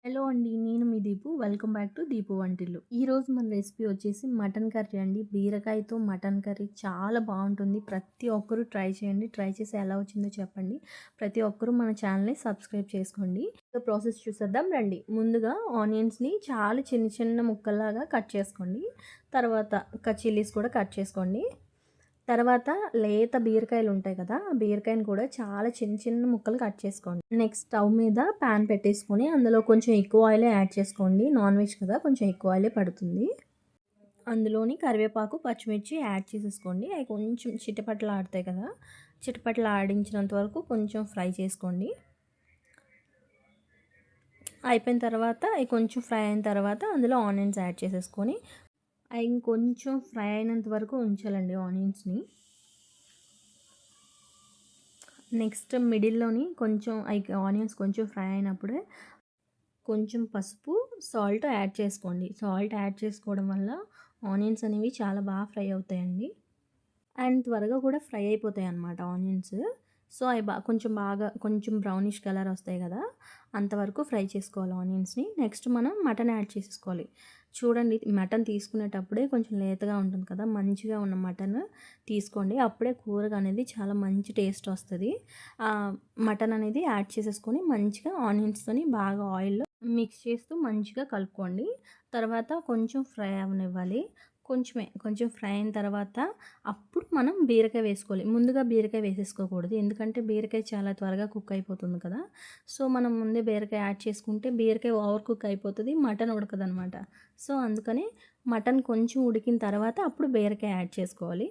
Hello అండి. నేను మీ Deepu. Welcome back to Deepu Vantillu. ఈరోజు మన రెసిపీ వచ్చేసి మటన్ కర్రీ అండి. బీరకాయతో మటన్ కర్రీ చాలా బాగుంటుంది. ప్రతి ఒక్కరూ ట్రై చేయండి. ట్రై చేసి ఎలా వచ్చిందో చెప్పండి. ప్రతి ఒక్కరూ మన ఛానల్ని సబ్స్క్రైబ్ చేసుకోండి. ప్రాసెస్ చూసేద్దాం రండి. ముందుగా ఆనియన్స్ని చాలా చిన్న చిన్న ముక్కల్లాగా కట్ చేసుకోండి. తర్వాత చిల్లీస్ కూడా కట్ చేసుకోండి. తర్వాత లేత బీరకాయలు ఉంటాయి కదా, ఆ బీరకాయని కూడా చాలా చిన్న చిన్న ముక్కలు కట్ చేసుకోండి. నెక్స్ట్ స్టవ్ మీద ప్యాన్ పెట్టేసుకొని అందులో కొంచెం ఎక్కువ ఆయిలే యాడ్ చేసుకోండి. నాన్ వెజ్ కదా, కొంచెం ఎక్కువ ఆయిలే పడుతుంది. అందులోని కరివేపాకు, పచ్చిమిర్చి యాడ్ చేసేసుకోండి. అవి కొంచెం చిటపట్లు ఆడతాయి కదా, చిటపట్లు ఆడించినంత వరకు కొంచెం ఫ్రై చేసుకోండి. అయిపోయిన తర్వాత అవి కొంచెం ఫ్రై అయిన తర్వాత అందులో ఆనియన్స్ యాడ్ చేసేసుకొని అవి ఇంకొంచెం ఫ్రై అయినంత వరకు ఉంచాలండి ఆనియన్స్ని. నెక్స్ట్ మిడిల్లోని కొంచెం ఆనియన్స్ కొంచెం ఫ్రై అయినప్పుడే కొంచెం పసుపు, సాల్ట్ యాడ్ చేసుకోండి. సాల్ట్ యాడ్ చేసుకోవడం వల్ల ఆనియన్స్ అనేవి చాలా బాగా ఫ్రై అవుతాయండి. అండ్ త్వరగా కూడా ఫ్రై అయిపోతాయి అన్నమాట ఆనియన్స్. సో అవి కొంచెం బ్రౌనిష్ కలర్ వస్తాయి కదా, అంతవరకు ఫ్రై చేసుకోవాలి ఆనియన్స్ని. నెక్స్ట్ మనం మటన్ యాడ్ చేసేసుకోవాలి. చూడండి, మటన్ తీసుకునేటప్పుడే కొంచెం లేతగా ఉంటుంది కదా, మంచిగా ఉన్న మటన్ తీసుకోండి. అప్పుడే కూరగా అనేది చాలా మంచి టేస్ట్ వస్తుంది. మటన్ అనేది యాడ్ చేసేసుకొని మంచిగా ఆనియన్స్తోని బాగా ఆయిల్లో మిక్స్ చేస్తూ మంచిగా కలుపుకోండి. తర్వాత కొంచెం ఫ్రై అవ్వనివ్వాలి. కొంచెం ఫ్రై అయిన తర్వాత అప్పుడు మనం బీరకాయ వేసుకోవాలి. ముందుగా బీరకాయ వేసేసుకోకూడదు, ఎందుకంటే బీరకాయ చాలా త్వరగా కుక్ అయిపోతుంది కదా. సో మనం ముందే బీరకాయ యాడ్ చేసుకుంటే బీరకాయ ఓవర్ కుక్ అయిపోతుంది, మటన్ ఉడకదనమాట. సో అందుకని మటన్ కొంచెం ఉడికిన తర్వాత అప్పుడు బీరకాయ యాడ్ చేసుకోవాలి.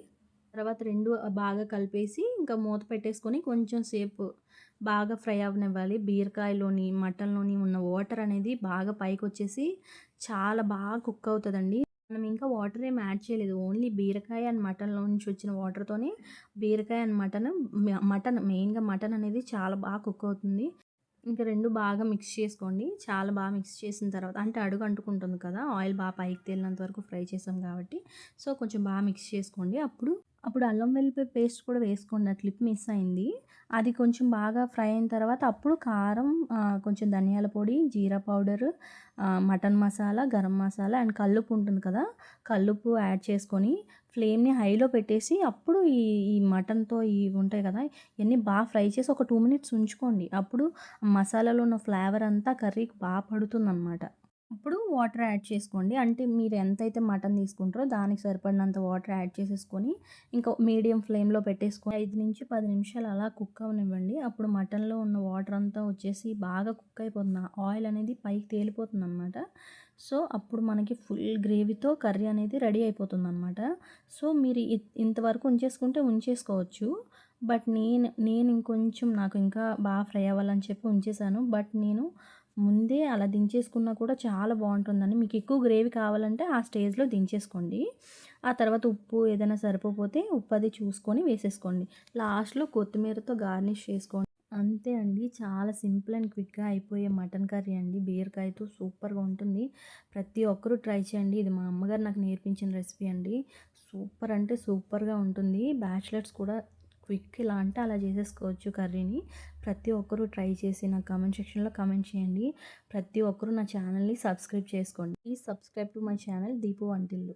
తర్వాత రెండు బాగా కలిపేసి ఇంకా మూత పెట్టేసుకొని కొంచెం సేపు బాగా ఫ్రై అవ్వనివ్వాలి. బీరకాయలోని మటన్లోని ఉన్న వాటర్ అనేది బాగా పైకి వచ్చేసి చాలా బాగా కుక్ అవుతుందండి. మనం ఇంకా వాటర్ ఏమి యాడ్ చేయలేదు, ఓన్లీ బీరకాయ అండ్ మటన్లో నుంచి వచ్చిన వాటర్తోనే బీరకాయ అండ్ మటన్ మెయిన్గా మటన్ అనేది చాలా బాగా కుక్ అవుతుంది. ఇంకా రెండు బాగా మిక్స్ చేసుకోండి. చాలా బాగా మిక్స్ చేసిన తర్వాత అంటే అడుగు అంటుకుంటుంది కదా, ఆయిల్ బాగా పైకి తేలినంత వరకు ఫ్రై చేసాం కాబట్టి. సో కొంచెం బాగా మిక్స్ చేసుకోండి. అప్పుడు అల్లం వెల్లిపాయ పేస్ట్ కూడా వేసుకోండి, ఆ క్లిప్ మిస్ అయింది. అది కొంచెం బాగా ఫ్రై అయిన తర్వాత అప్పుడు కారం, కొంచెం ధనియాల పొడి, జీరా powder, mutton masala, garam masala and కల్లుప్పు ఉంటుంది కదా, కల్లుప్పు యాడ్ చేసుకొని ఫ్లేమ్ని హైలో పెట్టేసి అప్పుడు ఈ ఈ మటన్తో ఇవి ఉంటాయి కదా, ఇవన్నీ బాగా ఫ్రై చేసి ఒక 2 మినిట్స్ ఉంచుకోండి. అప్పుడు మసాలాలో ఉన్న ఫ్లేవర్ అంతా కర్రీకి బాగా పడుతుందన్నమాట. అప్పుడు వాటర్ యాడ్ చేసుకోండి. అంటే మీరు ఎంతైతే మటన్ తీసుకుంటారో దానికి సరిపడినంత వాటర్ యాడ్ చేసేసుకొని ఇంకా మీడియం ఫ్లేమ్లో పెట్టేసుకొని 5 నుంచి 10 నిమిషాలు అలా కుక్ అవ్వనివ్వండి. అప్పుడు మటన్లో ఉన్న వాటర్ అంతా వచ్చేసి బాగా కుక్ అయిపోతుంది, ఆయిల్ అనేది పైకి తేలిపోతుంది అనమాట. సో అప్పుడు మనకి ఫుల్ గ్రేవీతో కర్రీ అనేది రెడీ అయిపోతుంది అనమాట. సో మీరు ఇంతవరకు ఉంచేసుకోవచ్చు. బట్ నేను ఇంకొంచెం నాకు ఇంకా బాగా ఫ్రై అవ్వాలని చెప్పి ఉంచేసాను. బట్ నేను ముందే అలా దించేసుకున్నా కూడా చాలా బాగుంటుందండి. మీకు ఎక్కువ గ్రేవీ కావాలంటే ఆ స్టేజ్లో దించేసుకోండి. ఆ తర్వాత ఉప్పు ఏదైనా సరిపోతే ఉప్పు అది చూసుకొని వేసేసుకోండి. లాస్ట్లో కొత్తిమీరతో గార్నిష్ చేసుకోండి. అంతే అండి, చాలా సింపుల్ అండ్ క్విక్గా అయిపోయే మటన్ కర్రీ అండి. బీరకాయతో సూపర్గా ఉంటుంది. ప్రతి ఒక్కరూ ట్రై చేయండి. ఇది మా అమ్మగారు నాకు నేర్పించిన రెసిపీ అండి. సూపర్ అంటే సూపర్గా ఉంటుంది. బ్యాచిలర్స్ కూడా క్విక్ ఇలా అంటే అలా చేసేసుకోవచ్చు కర్రీని. ప్రతి ఒక్కరూ ట్రై చేసి నా కామెంట్ సెక్షన్లో కామెంట్ చేయండి. ప్రతి ఒక్కరూ నా ఛానల్ని సబ్స్క్రైబ్ చేసుకోండి. Please subscribe to my channel Deepu వంటిల్లు.